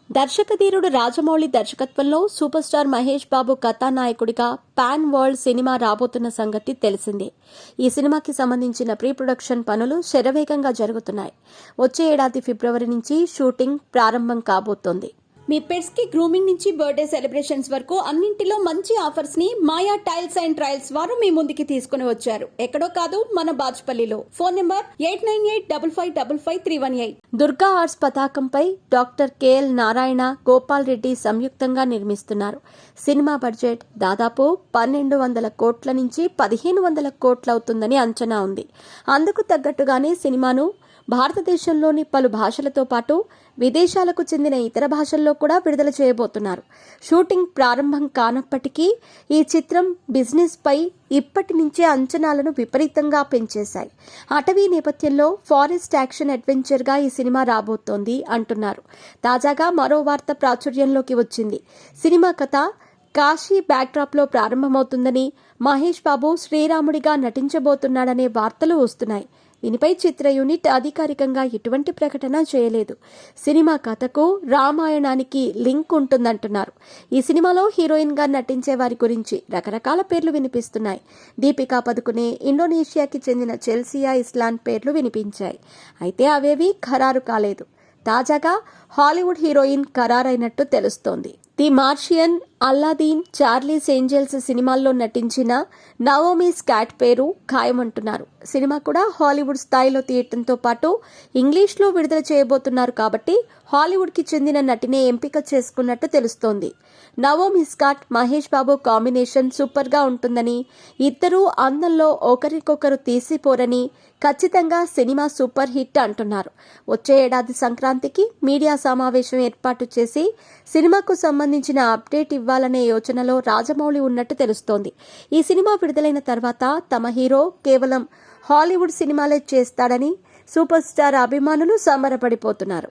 దర్శకధీరుడు రాజమౌళి దర్శకత్వంలో super star Mahesh Babu కథానాయకుడిగా pan world cinema రాబోతున్న సంగతి తెలిసిందే. ఈ సినిమాకి సంబంధించిన ప్రీ ప్రొడక్షన్ పనులు శరవేగంగా జరుగుతున్నాయి. వచ్చే ఏడాది ఫిబ్రవరి నుంచి షూటింగ్ ప్రారంభం కాబోతోంది. మీ పెట్స్ కి గ్రూమింగ్ నుంచి బర్త్డే సెలబ్రేషన్స్ వరకు అన్నింటిలో మంచి ఆఫర్స్ ని మాయా టైల్స్ అండ్ ట్రయల్స్ వారు మీ ముందుకి తీసుకుని వచ్చారు. ఎక్కడో కాదు, మన బాజ్పల్లిలో. Phone number 8985555318. దుర్గా ఆర్ట్స్ పతాకంపై డాక్టర్ కెఎల్ నారాయణ, గోపాల్ రెడ్డి సంయుక్తంగా నిర్మిస్తున్నారు. సినిమా బడ్జెట్ దాదాపు 1200 కోట్ల నుంచి 1500 కోట్లవుతుందని అంచనా ఉంది. అందుకు తగ్గట్టుగానే సినిమాను భారతదేశంలోని పలు భాషలతో పాటు విదేశాలకు చెందిన ఇతర భాషల్లో కూడా విడుదల చేయబోతున్నారు. షూటింగ్ ప్రారంభం కానప్పటికీ ఈ చిత్రం బిజినెస్ పై ఇప్పటి నుంచే అంచనాలను విపరీతంగా పెంచేశాయి. అటవీ నేపథ్యంలో ఫారెస్ట్ యాక్షన్ అడ్వెంచర్ గా ఈ సినిమా రాబోతోంది అంటున్నారు. తాజాగా మరో వార్త ప్రాచుర్యంలోకి వచ్చింది. సినిమా కథ కాశీ బ్యాక్డ్రాప్ లో ప్రారంభమవుతుందని, మహేష్ బాబు శ్రీరాముడిగా నటించబోతున్నాడనే వార్తలు వస్తున్నాయి. దీనిపై చిత్ర యూనిట్ అధికారికంగా ఎటువంటి ప్రకటన చేయలేదు. సినిమా కథకు రామాయణానికి లింక్ ఉంటుందంటున్నారు. ఈ సినిమాలో హీరోయిన్ గా నటించే వారి గురించి రకరకాల పేర్లు వినిపిస్తున్నాయి. దీపికా పదుకునే, ఇండోనేషియాకి చెందిన చెల్సియా ఇస్లాన్ పేర్లు వినిపించాయి. అయితే అవేవీ ఖరారు కాలేదు. తాజాగా హాలీవుడ్ హీరోయిన్ ఖరారైనట్టు తెలుస్తోంది. The Martian, Aladdin, Charles angels సినిమాల్లో నటించిన నవోమి స్కాట్ పేరు ఖాయమంటున్నారు. సినిమా కూడా హాలీవుడ్ స్థాయిలో తీయటంతో పాటు ఇంగ్లీష్లో విడుదల చేయబోతున్నారు కాబట్టి హాలీవుడ్కి చెందిన నటినే ఎంపిక చేసుకున్నట్టు తెలుస్తోంది. Naomi Scott, Mahesh Babu combination సూపర్గా ఉంటుందని, ఇద్దరూ అందంలో ఒకరికొకరు తీసిపోరని, ఖచ్చితంగా సినిమా సూపర్ హిట్ అంటున్నారు. వచ్చే ఏడాది సంక్రాంతికి మీడియా సమావేశం ఏర్పాటు చేసి సినిమాకు సంబంధించిన అప్డేట్ ఇవ్వాలనే యోచనలో రాజమౌళి ఉన్నట్టు తెలుస్తోంది. ఈ సినిమా విడుదలైన తర్వాత తమ హీరో కేవలం హాలీవుడ్ సినిమాలే చేస్తాడని సూపర్ స్టార్ అభిమానులు సంబరపడిపోతున్నారు.